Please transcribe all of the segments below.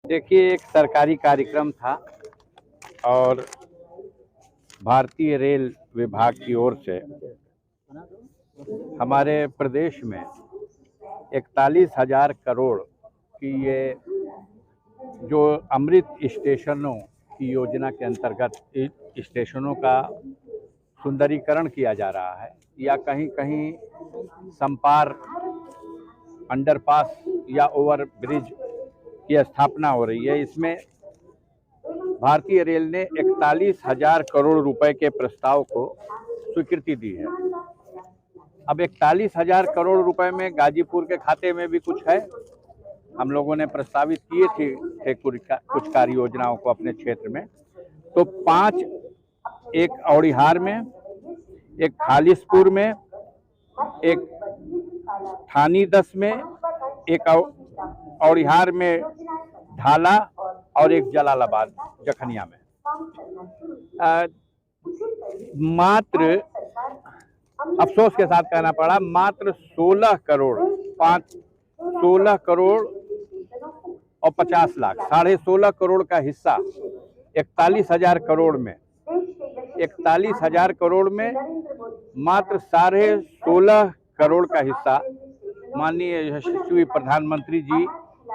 देखिए, एक सरकारी कार्यक्रम था और भारतीय रेल विभाग की ओर से हमारे प्रदेश में 41,000 करोड़ की ये जो अमृत स्टेशनों की योजना के अंतर्गत स्टेशनों का सुंदरीकरण किया जा रहा है या कहीं कहीं संपार, अंडरपास या ओवर ब्रिज की स्थापना हो रही है। इसमें भारतीय रेल ने 41,000 करोड़ रुपए के प्रस्ताव को स्वीकृति दी है। अब 41,000 करोड़ रुपए में गाजीपुर के खाते में भी कुछ है। हम लोगों ने प्रस्तावित किए थे कुछ कार्य योजनाओं को अपने क्षेत्र में। तो 5, एक औड़िहार में, एक खालिसपुर में, एक थानी 10 में, एक औड़िहार में ढाला और एक जलालाबाद जखनिया में। मात्र अफसोस के साथ कहना पड़ा, मात्र 16 करोड़ और 50 लाख, 16.5 करोड़ का हिस्सा 41,000 करोड़ में, 41,000 करोड़ में मात्र 16.5 करोड़ का हिस्सा माननीय यशस्वी प्रधानमंत्री जी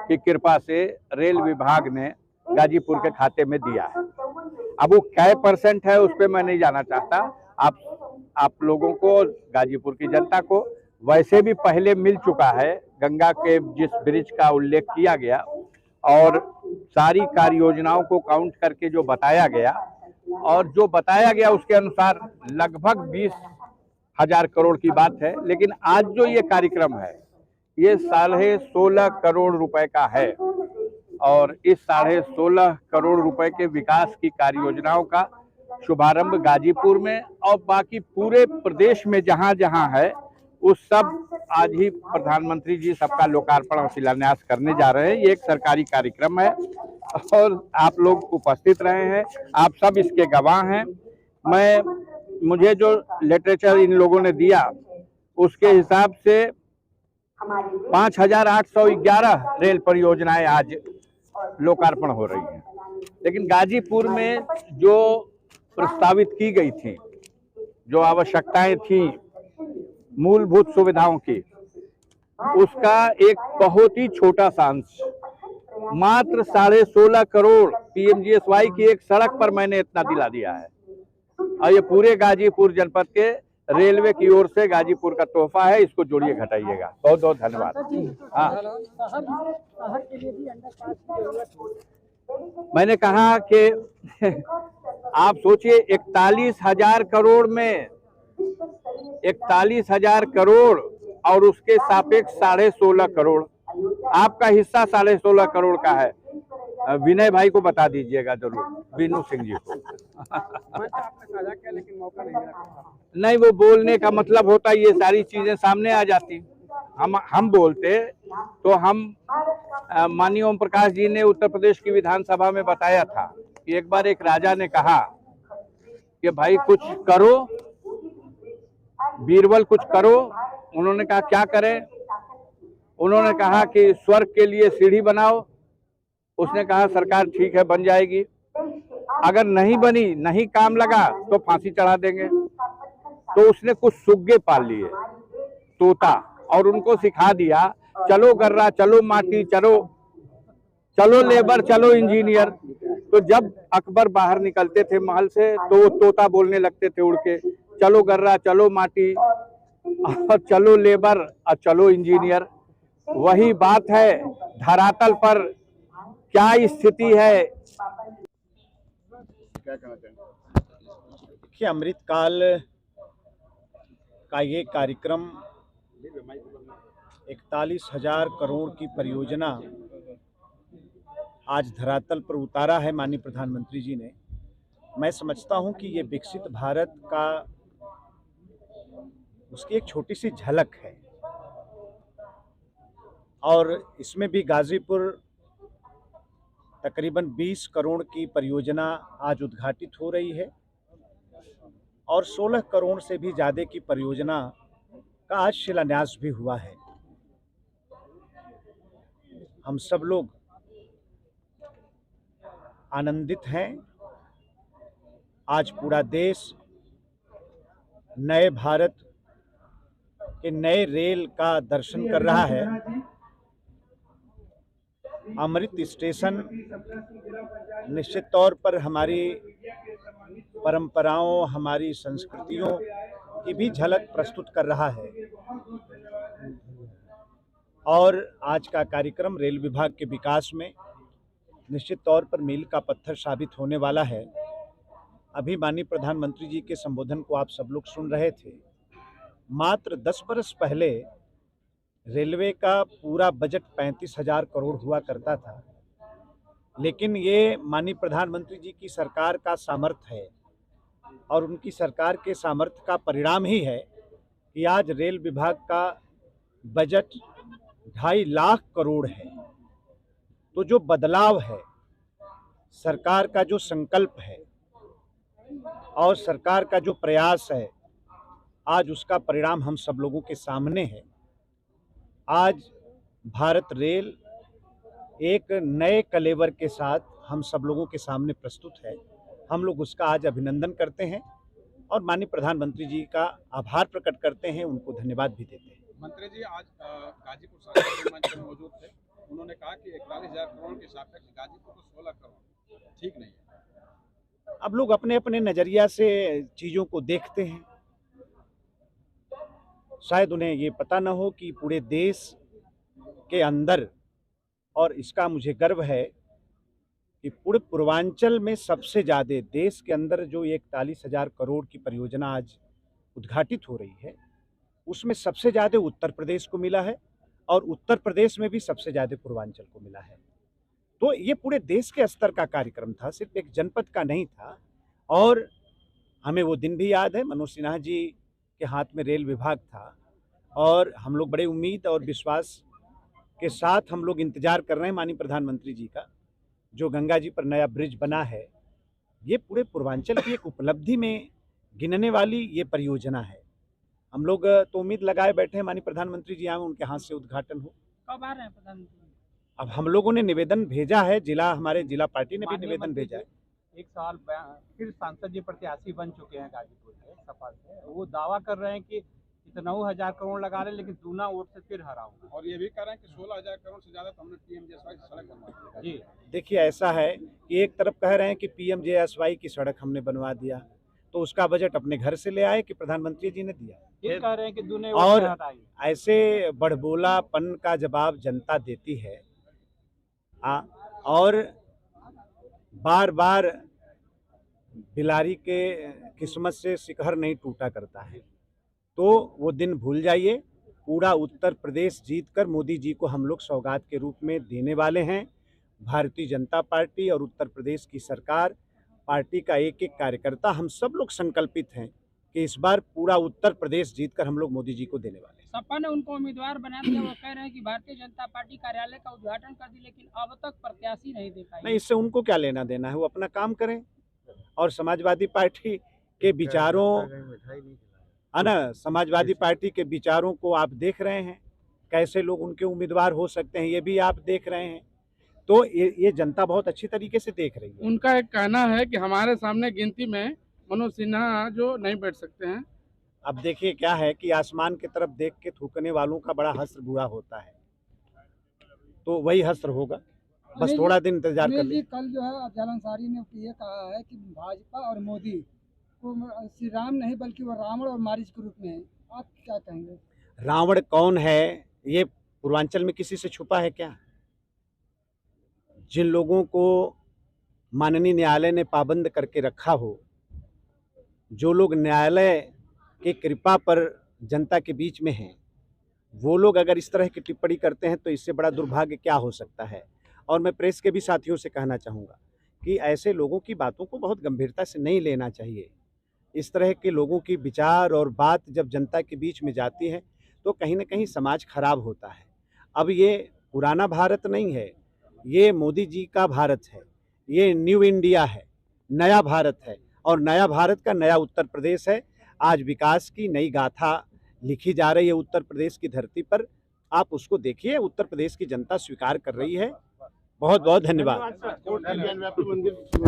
की कृपा से रेल विभाग ने गाजीपुर के खाते में दिया है। अब वो क्या % है उस पर मैं नहीं जाना चाहता। आप लोगों को, गाजीपुर की जनता को वैसे भी पहले मिल चुका है। गंगा के जिस ब्रिज का उल्लेख किया गया और सारी कार्य योजनाओं को काउंट करके जो बताया गया उसके अनुसार लगभग 20,000 करोड़ की बात है। लेकिन आज जो ये कार्यक्रम है ये 16.5 करोड़ रुपए का है और इस 16.5 करोड़ रुपए के विकास की कार्य योजनाओं का शुभारंभ गाजीपुर में और बाकी पूरे प्रदेश में जहां जहां है उस सब आज ही प्रधानमंत्री जी सबका लोकार्पण और शिलान्यास करने जा रहे हैं। ये एक सरकारी कार्यक्रम है और आप लोग उपस्थित रहे हैं, आप सब इसके गवाह हैं। मुझे जो लिटरेचर इन लोगों ने दिया उसके हिसाब से 5,811 रेल परियोजनाएं आज लोकार्पण हो रही हैं। लेकिन गाजीपुर में जो प्रस्तावित की गई थी, जो आवश्यकताएं थी मूलभूत सुविधाओं की, उसका एक बहुत ही छोटा सा अंश, मात्र 16.5 करोड़ PMGSY की एक सड़क पर मैंने इतना दिला दिया है। और ये पूरे गाजीपुर जनपद के रेलवे की ओर से गाजीपुर का तोहफा है। इसको जोड़िए, घटाइएगा। बहुत बहुत धन्यवाद। हाँ, मैंने कहा कि आप सोचिए 41,000 करोड़ में 41,000 करोड़ और उसके सापेक्ष 16.5 करोड़, आपका हिस्सा 16.5 करोड़ का है। विनय भाई को बता दीजिएगा जरूर, विनू सिंह जी को। लेकिन मौका नहीं, वो बोलने का मतलब होता ये सारी चीजें सामने आ जाती। हम बोलते तो हम माननीय ओम प्रकाश जी ने उत्तर प्रदेश की विधानसभा में बताया था कि एक बार एक राजा ने कहा कि भाई कुछ करो, बीरबल कुछ करो। उन्होंने कहा क्या करें? उन्होंने कहा कि स्वर्ग के लिए सीढ़ी बनाओ। उसने कहा सरकार ठीक है, बन जाएगी। अगर नहीं बनी, नहीं काम लगा तो फांसी चढ़ा देंगे। तो उसने कुछ सुग्गे पाल लिए, तोता, और उनको सिखा दिया चलो गर्रा, चलो माटी, चलो लेबर, चलो इंजीनियर। तो जब अकबर बाहर निकलते थे महल से तो वो तोता बोलने लगते थे उड़ के, चलो गर्रा, चलो माटी, और चलो लेबर और चलो इंजीनियर। वही बात है धरातल पर क्या स्थिति है। क्या कहना चाहेंगे? देखिए, अमृतकाल का ये कार्यक्रम 41,000 करोड़ की परियोजना आज धरातल पर उतारा है माननीय प्रधानमंत्री जी ने। मैं समझता हूं कि ये विकसित भारत का उसकी एक छोटी सी झलक है और इसमें भी गाजीपुर तकरीबन 20 करोड़ की परियोजना आज उद्घाटित हो रही है और 16 करोड़ से भी ज़्यादा की परियोजना का आज शिलान्यास भी हुआ है। हम सब लोग आनंदित हैं। आज पूरा देश नए भारत के नए रेल का दर्शन कर रहा है। अमृत स्टेशन निश्चित तौर पर हमारी परंपराओं, हमारी संस्कृतियों की भी झलक प्रस्तुत कर रहा है। और आज का कार्यक्रम रेल विभाग के विकास में निश्चित तौर पर मील का पत्थर साबित होने वाला है। अभी माननीय प्रधानमंत्री जी के संबोधन को आप सब लोग सुन रहे थे। मात्र 10 बरस पहले रेलवे का पूरा बजट 35,000 करोड़ हुआ करता था, लेकिन ये माननीय प्रधानमंत्री जी की सरकार का सामर्थ्य है और उनकी सरकार के सामर्थ्य का परिणाम ही है कि आज रेल विभाग का बजट 2.5 लाख करोड़ है। तो जो बदलाव है, सरकार का जो संकल्प है और सरकार का जो प्रयास है, आज उसका परिणाम हम सब लोगों के सामने है। आज भारत रेल एक नए कलेवर के साथ हम सब लोगों के सामने प्रस्तुत है। हम लोग उसका आज अभिनंदन करते हैं और माननीय प्रधानमंत्री जी का आभार प्रकट करते हैं, उनको धन्यवाद भी देते हैं। मंत्री जी आज गाजीपुर सांसद मंच में मौजूद थे। उन्होंने कहा कि 41,000 करोड़ के सापेक्ष गाजीपुर को 16 करोड़ ठीक नहीं है। अब लोग अपने अपने नजरिया से चीजों को देखते हैं। शायद उन्हें ये पता न हो कि पूरे देश के अंदर, और इसका मुझे गर्व है कि पूरे पूर्वांचल में सबसे ज़्यादा देश के अंदर जो 41,000 करोड़ की परियोजना आज उद्घाटित हो रही है, उसमें सबसे ज़्यादा उत्तर प्रदेश को मिला है और उत्तर प्रदेश में भी सबसे ज़्यादा पूर्वांचल को मिला है। तो ये पूरे देश के स्तर का कार्यक्रम था, सिर्फ एक जनपद का नहीं था। और हमें वो दिन भी याद है, मनोज सिन्हा जी के हाथ में रेल विभाग था और हम लोग बड़े उम्मीद और विश्वास के साथ हम लोग इंतजार कर रहे हैं माननीय प्रधानमंत्री जी का। जो गंगा जी पर नया ब्रिज बना है, ये पूरे पूर्वांचल की एक उपलब्धि में गिनने वाली ये परियोजना है। हम लोग तो उम्मीद लगाए बैठे हैं माननीय प्रधानमंत्री जी आए, उनके हाथ से उद्घाटन हो। कब आ रहे हैं प्रधानमंत्री? अब हम लोगों ने निवेदन भेजा है, हमारे जिला पार्टी ने भी निवेदन भेजा है। एक साल फिर सांसद जी प्रत्याशी बन चुके हैं गाजीपुर से, सपा से। वो दावा कर रहे हैं कि इतना 9,000 करोड़ लगा रहे, लेकिन दूना वोट से फिर हरा हूँ। और ये भी कह रहे हैं कि 16,000 करोड़ से ज्यादा तो हमने पीएमजीएसवाई की सड़क बनवा दी। जी देखिए, ऐसा है कि एक तरफ कह रहे हैं कि पीएमजीएसवाई की सड़क हमने बनवा दिया, तो उसका बजट अपने घर से ले आए कि प्रधानमंत्री जी ने दिया। ये कह रहे हैं कि दूने वोट और से हटाई। ऐसे बड़बोलापन का जवाब जनता देती है और बार बार बिलारी के किस्मत से शिखर नहीं टूटा करता है। तो वो दिन भूल जाइए। पूरा उत्तर प्रदेश जीतकर मोदी जी को हम लोग सौगात के रूप में देने वाले हैं। भारतीय जनता पार्टी और उत्तर प्रदेश की सरकार, पार्टी का एक एक कार्यकर्ता, हम सब लोग संकल्पित हैं कि इस बार पूरा उत्तर प्रदेश जीतकर हम लोग मोदी जी को देने वाले हैं। सपा ने उनको उम्मीदवार बना दिया। वो कह रहे हैं कि भारतीय जनता पार्टी कार्यालय का उद्घाटन कर दी, लेकिन अब तक प्रत्याशी नहीं देखा। नहीं, इससे उनको क्या लेना देना है, वो अपना काम करें। और समाजवादी पार्टी के विचारों, है ना, समाजवादी पार्टी के विचारों को आप देख रहे हैं, कैसे लोग उनके उम्मीदवार हो सकते हैं, ये भी आप देख रहे हैं। तो ये जनता बहुत अच्छी तरीके से देख रही है। उनका एक कहना है कि हमारे सामने गिनती में मनोज सिन्हा जो नहीं बैठ सकते हैं। अब देखिए क्या है कि आसमान की तरफ देख के थूकने वालों का बड़ा हश्र बुरा होता है, तो वही हश्र होगा। बस थोड़ा दिन इंतजार कर लीजिए। कल जो है अफजल अंसारी ने ये कहा है कि भाजपा और मोदी को श्री राम नहीं बल्कि वो रावण और मारीच के रूप में है। आप क्या कहेंगे? रावण कौन है, ये पूर्वांचल में किसी से छुपा है क्या? जिन लोगों को माननीय न्यायालय ने पाबंद करके रखा हो, जो लोग न्यायालय की कृपा पर जनता के बीच में हैं, वो लोग अगर इस तरह की टिप्पणी करते हैं तो इससे बड़ा दुर्भाग्य क्या हो सकता है। और मैं प्रेस के भी साथियों से कहना चाहूँगा कि ऐसे लोगों की बातों को बहुत गंभीरता से नहीं लेना चाहिए। इस तरह के लोगों की विचार और बात जब जनता के बीच में जाती है तो कहीं ना कहीं समाज खराब होता है। अब ये पुराना भारत नहीं है, ये मोदी जी का भारत है, ये न्यू इंडिया है, नया भारत है और नया भारत का नया उत्तर प्रदेश है। आज विकास की नई गाथा लिखी जा रही है उत्तर प्रदेश की धरती पर। आप उसको देखिए, उत्तर प्रदेश की जनता स्वीकार कर रही है। बहुत बहुत धन्यवाद। धन्यवाद सर।